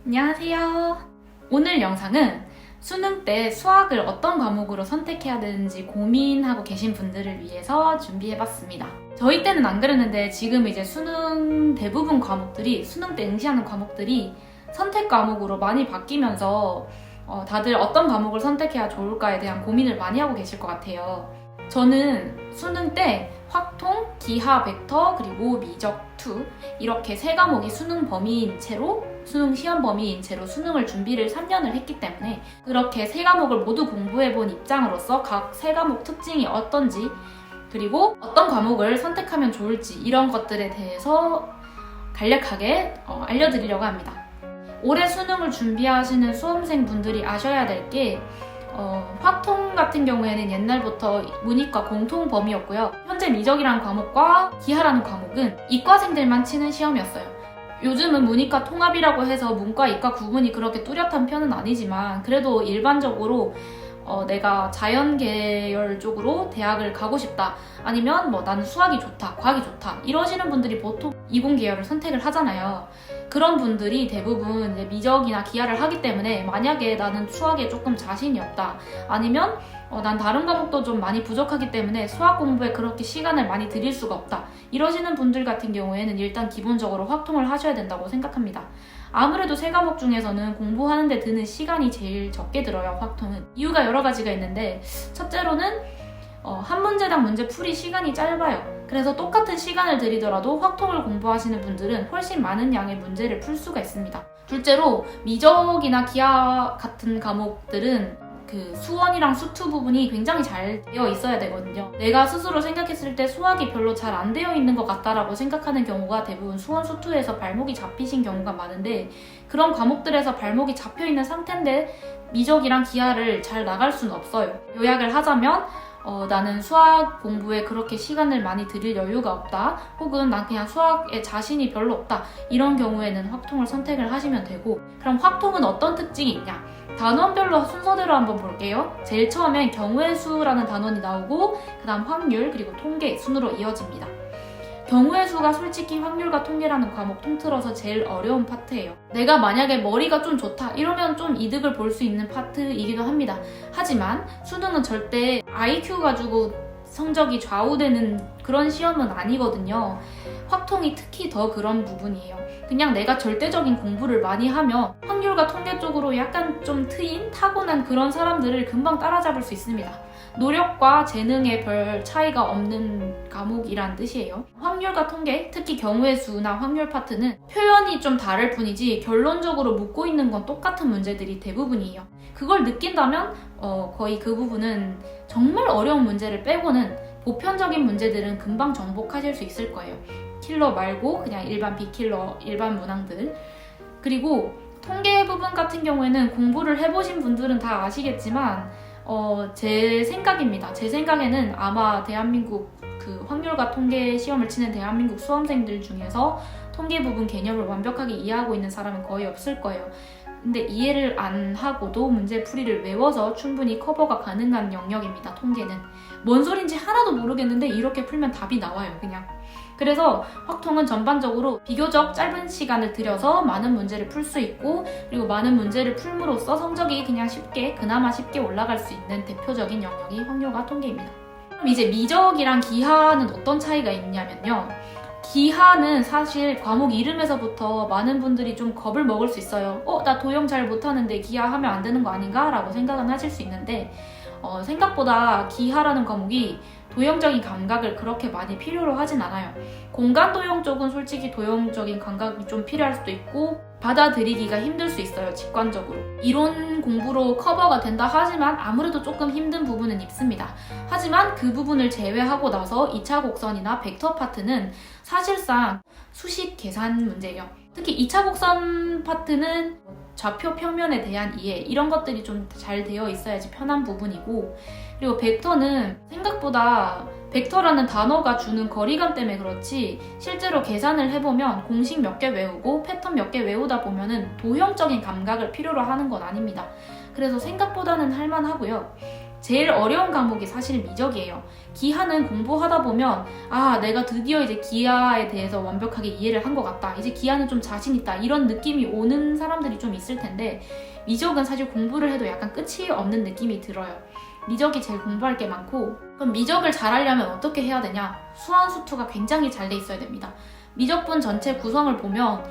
안녕하세요. 오늘 영상은 수능 때 수학을 어떤 과목으로 선택해야 되는지 고민하고 계신 분들을 위해서 준비해봤습니다. 저희 때는 안 그랬는데 지금 이제 수능 대부분 과목들이 수능 때 응시하는 과목들이 선택 과목으로 많이 바뀌면서 다들 어떤 과목을 선택해야 좋을까에 대한 고민을 많이 하고 계실 것 같아요. 저는 수능 때 확통, 기하, 벡터, 그리고 미적 2 이렇게 세 과목이 수능 범위인 채로 수능 시험 범위인 채로 수능을 준비를 3년을 했기 때문에 그렇게 세 과목을 모두 공부해본 입장으로서 각 세 과목 특징이 어떤지 그리고 어떤 과목을 선택하면 좋을지 이런 것들에 대해서 간략하게 알려드리려고 합니다. 올해 수능을 준비하시는 수험생분들이 아셔야 될 게 확통 같은 경우에는 옛날부터 문이과 공통 범위였고요. 현재 미적이라는 과목과 기하라는 과목은 이과생들만 치는 시험이었어요. 요즘은 문이과 통합이라고 해서 문과, 이과 구분이 그렇게 뚜렷한 편은 아니지만 그래도 일반적으로 내가 자연 계열 쪽으로 대학을 가고 싶다 아니면 나는 수학이 좋다, 과학이 좋다 이러시는 분들이 보통 이공 계열을 선택을 하잖아요. 그런 분들이 대부분 이제 미적이나 기하를 하기 때문에 만약에 나는 수학에 조금 자신이 없다 아니면 난 다른 과목도 좀 많이 부족하기 때문에 수학 공부에 그렇게 시간을 많이 들일 수가 없다 이러시는 분들 같은 경우에는 일단 기본적으로 확통을 하셔야 된다고 생각합니다. 아무래도 세 과목 중에서는 공부하는 데 드는 시간이 제일 적게 들어요. 확통은 이유가 여러 가지가 있는데 첫째로는 한 문제당 문제 풀이 시간이 짧아요. 그래서 똑같은 시간을 들이더라도 확통을 공부하시는 분들은 훨씬 많은 양의 문제를 풀 수가 있습니다. 둘째로 미적이나 기하 같은 과목들은 그 수원이랑 수투 부분이 굉장히 잘 되어 있어야 되거든요. 내가 스스로 생각했을 때 수학이 별로 잘 안 되어 있는 것 같다라고 생각하는 경우가 대부분 수원, 수투에서 발목이 잡히신 경우가 많은데 그런 과목들에서 발목이 잡혀있는 상태인데 미적이랑 기하를 잘 나갈 수는 없어요. 요약을 하자면 나는 수학 공부에 그렇게 시간을 많이 들일 여유가 없다 혹은 난 그냥 수학에 자신이 별로 없다 이런 경우에는 확통을 선택을 하시면 되고 그럼 확통은 어떤 특징이 있냐? 단원별로 순서대로 한번 볼게요. 제일 처음엔 경우의 수라는 단원이 나오고 그 다음 확률 그리고 통계 순으로 이어집니다. 경우의 수가 솔직히 확률과 통계라는 과목 통틀어서 제일 어려운 파트예요. 내가 만약에 머리가 좀 좋다 이러면 좀 이득을 볼 수 있는 파트이기도 합니다. 하지만 수능은 절대 IQ 가지고 성적이 좌우되는 그런 시험은 아니거든요. 확통이 특히 더 그런 부분이에요. 그냥 내가 절대적인 공부를 많이 하면 확률과 통계 쪽으로 약간 좀 트인 타고난 그런 사람들을 금방 따라잡을 수 있습니다. 노력과 재능에 별 차이가 없는 과목이란 뜻이에요. 확률과 통계, 특히 경우의 수나 확률 파트는 표현이 좀 다를 뿐이지 결론적으로 묻고 있는 건 똑같은 문제들이 대부분이에요. 그걸 느낀다면 거의 그 부분은 정말 어려운 문제를 빼고는 보편적인 문제들은 금방 정복하실 수 있을 거예요. 킬러 말고 그냥 일반 비킬러, 일반 문항들. 그리고 통계 부분 같은 경우에는 공부를 해보신 분들은 다 아시겠지만 제 생각입니다. 제 생각에는 아마 대한민국 그 확률과 통계 시험을 치는 대한민국 수험생들 중에서 통계 부분 개념을 완벽하게 이해하고 있는 사람은 거의 없을 거예요. 근데 이해를 안 하고도 문제 풀이를 외워서 충분히 커버가 가능한 영역입니다. 통계는. 뭔 소린지 하나도 모르겠는데 이렇게 풀면 답이 나와요. 그냥. 그래서 확통은 전반적으로 비교적 짧은 시간을 들여서 많은 문제를 풀 수 있고 그리고 많은 문제를 풀므로써 성적이 그냥 그나마 쉽게 올라갈 수 있는 대표적인 영역이 확률과 통계입니다. 그럼 이제 미적이랑 기하는 어떤 차이가 있냐면요. 기하는 사실 과목 이름에서부터 많은 분들이 좀 겁을 먹을 수 있어요. 나 도형 잘 못하는데 기하하면 안 되는 거 아닌가? 라고 생각은 하실 수 있는데 생각보다 기하라는 과목이 도형적인 감각을 그렇게 많이 필요로 하진 않아요. 공간 도형 쪽은 솔직히 도형적인 감각이 좀 필요할 수도 있고 받아들이기가 힘들 수 있어요. 직관적으로. 이론 공부로 커버가 된다 하지만 아무래도 조금 힘든 부분은 있습니다. 하지만 그 부분을 제외하고 나서 2차 곡선이나 벡터 파트는 사실상 수식 계산 문제예요. 특히 2차 곡선 파트는 좌표 평면에 대한 이해 이런 것들이 좀 잘 되어 있어야지 편한 부분이고 그리고 벡터는 생각보다 벡터라는 단어가 주는 거리감 때문에 그렇지 실제로 계산을 해보면 공식 몇 개 외우고 패턴 몇 개 외우다 보면은 도형적인 감각을 필요로 하는 건 아닙니다. 그래서 생각보다는 할만하고요. 제일 어려운 과목이 사실 미적이에요. 기하는 공부하다 보면 내가 드디어 이제 기하에 대해서 완벽하게 이해를 한 것 같다. 이제 기하는 좀 자신 있다. 이런 느낌이 오는 사람들이 좀 있을 텐데 미적은 사실 공부를 해도 약간 끝이 없는 느낌이 들어요. 미적이 제일 공부할 게 많고 그럼 미적을 잘하려면 어떻게 해야 되냐? 수완수투가 굉장히 잘 돼 있어야 됩니다. 미적분 전체 구성을 보면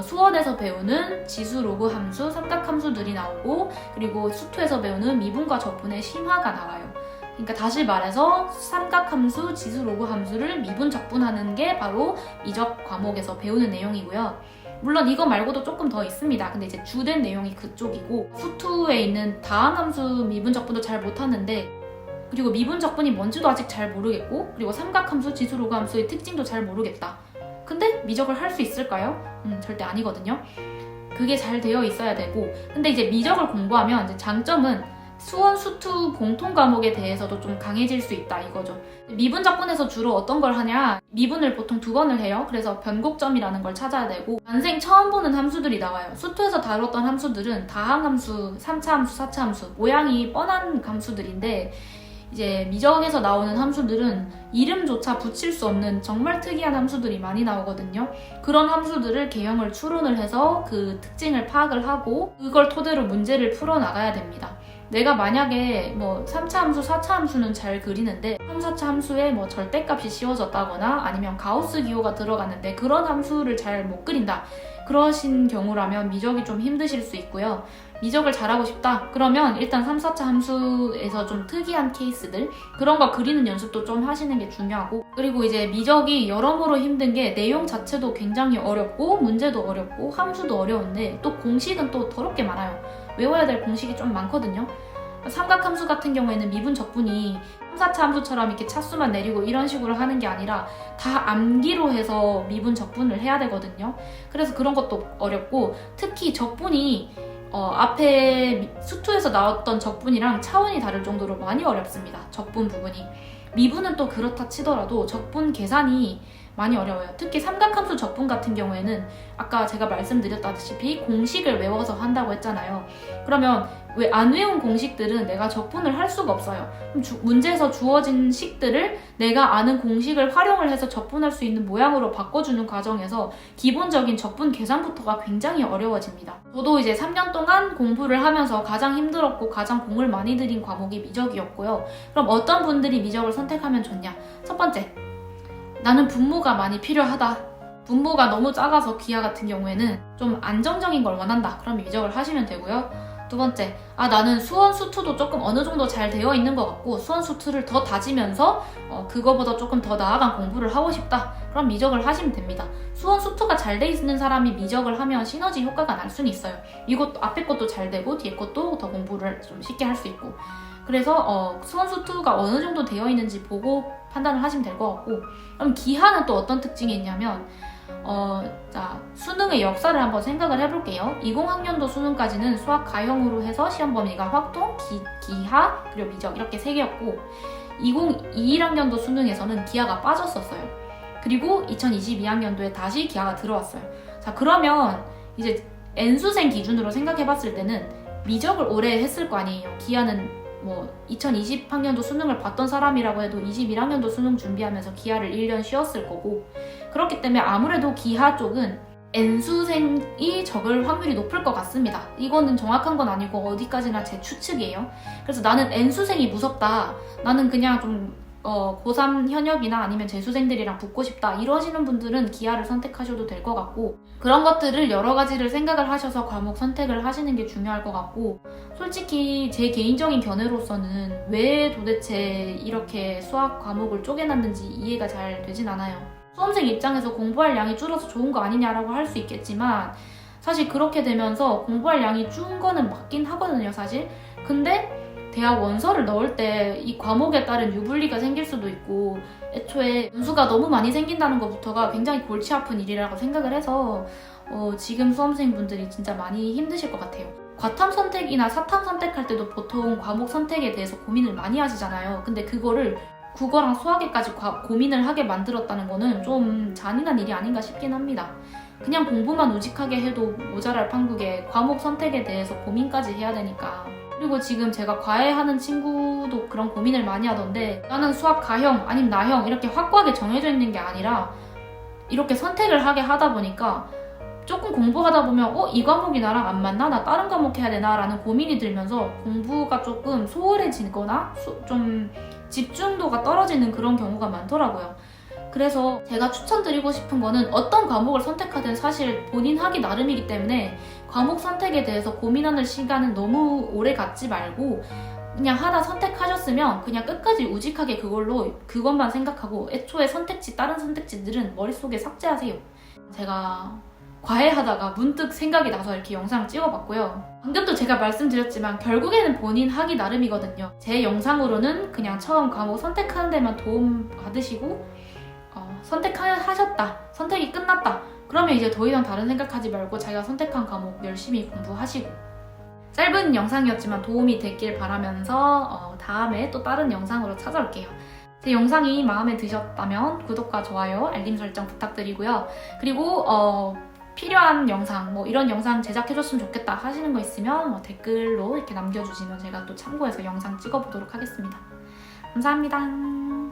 수원에서 배우는 지수, 로그 함수, 삼각함수들이 나오고 그리고 수투에서 배우는 미분과 적분의 심화가 나와요. 그러니까 다시 말해서 삼각함수, 지수, 로그 함수를 미분, 적분하는 게 바로 미적 과목에서 배우는 내용이고요. 물론 이거 말고도 조금 더 있습니다. 근데 이제 주된 내용이 그쪽이고 수투에 있는 다항함수 미분, 적분도 잘 못하는데 그리고 미분, 적분이 뭔지도 아직 잘 모르겠고 그리고 삼각함수, 지수, 로그 함수의 특징도 잘 모르겠다. 근데 미적을 할 수 있을까요? 절대 아니거든요. 그게 잘 되어 있어야 되고 근데 이제 미적을 공부하면 이제 장점은 수원, 수투 공통 과목에 대해서도 좀 강해질 수 있다 이거죠. 미분, 적분에서 주로 어떤 걸 하냐? 미분을 보통 2번을 해요. 그래서 변곡점이라는 걸 찾아야 되고 난생 처음 보는 함수들이 나와요. 수투에서 다뤘던 함수들은 다항함수, 3차 함수, 4차 함수 모양이 뻔한 함수들인데 이제 미적에서 나오는 함수들은 이름조차 붙일 수 없는 정말 특이한 함수들이 많이 나오거든요. 그런 함수들을 개형을 추론을 해서 그 특징을 파악을 하고 그걸 토대로 문제를 풀어나가야 됩니다. 내가 만약에 3차 함수, 4차 함수는 잘 그리는데 3, 4차 함수에 절대값이 씌워졌다거나 아니면 가우스 기호가 들어갔는데 그런 함수를 잘 못 그린다. 그러신 경우라면 미적이 좀 힘드실 수 있고요. 미적을 잘하고 싶다? 그러면 일단 3, 4차 함수에서 좀 특이한 케이스들 그런 거 그리는 연습도 좀 하시는 게 중요하고 그리고 이제 미적이 여러모로 힘든 게 내용 자체도 굉장히 어렵고 문제도 어렵고 함수도 어려운데 또 공식은 또 더럽게 많아요. 외워야 될 공식이 좀 많거든요. 삼각함수 같은 경우에는 미분, 적분이 3, 4차 함수처럼 이렇게 차수만 내리고 이런 식으로 하는 게 아니라 다 암기로 해서 미분, 적분을 해야 되거든요. 그래서 그런 것도 어렵고 특히 적분이 앞에 수투에서 나왔던 적분이랑 차원이 다를 정도로 많이 어렵습니다. 적분 부분이. 미분은 또 그렇다 치더라도 적분 계산이 많이 어려워요. 특히 삼각함수 적분 같은 경우에는 아까 제가 말씀드렸다시피 공식을 외워서 한다고 했잖아요. 그러면 왜 안 외운 공식들은 내가 적분을 할 수가 없어요. 그럼 문제에서 주어진 식들을 내가 아는 공식을 활용을 해서 적분할 수 있는 모양으로 바꿔주는 과정에서 기본적인 적분 계산부터가 굉장히 어려워집니다. 저도 이제 3년 동안 공부를 하면서 가장 힘들었고 가장 공을 많이 들인 과목이 미적이었고요. 그럼 어떤 분들이 미적을 선택하면 좋냐? 첫 번째, 나는 분모가 많이 필요하다. 분모가 너무 작아서 기하 같은 경우에는 좀 안정적인 걸 원한다. 그럼 미적을 하시면 되고요. 두 번째, 나는 수원, 수투도 조금 어느 정도 잘 되어 있는 것 같고 수원, 수투를 더 다지면서 그거보다 조금 더 나아간 공부를 하고 싶다. 그럼 미적을 하시면 됩니다. 수원, 수투가 잘 돼 있는 사람이 미적을 하면 시너지 효과가 날 수는 있어요. 이것도 앞에 것도 잘 되고 뒤에 것도 더 공부를 좀 쉽게 할 수 있고 그래서 수원, 수투가 어느 정도 되어 있는지 보고 판단을 하시면 될 것 같고 그럼 기하는 또 어떤 특징이 있냐면 자, 수능의 역사를 한번 생각을 해볼게요. 20학년도 수능까지는 수학 가형으로 해서 시험 범위가 확통, 기하, 그리고 미적 이렇게 3개였고 2021학년도 수능에서는 기하가 빠졌었어요. 그리고 2022학년도에 다시 기하가 들어왔어요. 자, 그러면 이제 N수생 기준으로 생각해봤을 때는 미적을 오래 했을 거 아니에요. 기하는 2020학년도 수능을 봤던 사람이라고 해도 21학년도 수능 준비하면서 기하를 1년 쉬었을 거고 그렇기 때문에 아무래도 기하 쪽은 N수생이 적을 확률이 높을 것 같습니다. 이거는 정확한 건 아니고 어디까지나 제 추측이에요. 그래서 나는 N수생이 무섭다. 나는 그냥 좀 고3 현역이나 아니면 재수생들이랑 붙고 싶다 이러시는 분들은 기하를 선택하셔도 될 것 같고 그런 것들을 여러 가지를 생각을 하셔서 과목 선택을 하시는 게 중요할 것 같고 솔직히 제 개인적인 견해로서는 왜 도대체 이렇게 수학 과목을 쪼개놨는지 이해가 잘 되진 않아요. 수험생 입장에서 공부할 양이 줄어서 좋은 거 아니냐라고 할 수 있겠지만 사실 그렇게 되면서 공부할 양이 준 거는 맞긴 하거든요, 사실. 근데 대학 원서를 넣을 때 이 과목에 따른 유불리가 생길 수도 있고 애초에 분수가 너무 많이 생긴다는 것부터가 굉장히 골치 아픈 일이라고 생각을 해서 지금 수험생분들이 진짜 많이 힘드실 것 같아요. 과탐 선택이나 사탐 선택할 때도 보통 과목 선택에 대해서 고민을 많이 하시잖아요. 근데 그거를 국어랑 수학에까지 고민을 하게 만들었다는 거는 좀 잔인한 일이 아닌가 싶긴 합니다. 그냥 공부만 우직하게 해도 모자랄 판국에 과목 선택에 대해서 고민까지 해야 되니까 그리고 지금 제가 과외하는 친구도 그런 고민을 많이 하던데 나는 수학 가형 아니면 나형 이렇게 확고하게 정해져 있는 게 아니라 이렇게 선택을 하게 하다 보니까 조금 공부하다 보면 이 과목이 나랑 안 맞나? 나 다른 과목 해야 되나? 라는 고민이 들면서 공부가 조금 소홀해지거나 좀 집중도가 떨어지는 그런 경우가 많더라고요. 그래서 제가 추천드리고 싶은 거는 어떤 과목을 선택하든 사실 본인 하기 나름이기 때문에 과목 선택에 대해서 고민하는 시간은 너무 오래 갖지 말고 그냥 하나 선택하셨으면 그냥 끝까지 우직하게 그것만 생각하고 애초에 다른 선택지들은 머릿속에 삭제하세요. 제가 과외하다가 문득 생각이 나서 이렇게 영상을 찍어봤고요. 방금도 제가 말씀드렸지만 결국에는 본인 하기 나름이거든요. 제 영상으로는 그냥 처음 과목 선택하는 데만 도움 받으시고 선택하셨다. 선택이 끝났다. 그러면 이제 더 이상 다른 생각하지 말고 자기가 선택한 과목 열심히 공부하시고 짧은 영상이었지만 도움이 됐길 바라면서 다음에 또 다른 영상으로 찾아올게요. 제 영상이 마음에 드셨다면 구독과 좋아요, 알림 설정 부탁드리고요. 그리고 필요한 영상, 이런 영상 제작해줬으면 좋겠다 하시는 거 있으면 댓글로 이렇게 남겨주시면 제가 또 참고해서 영상 찍어보도록 하겠습니다. 감사합니다.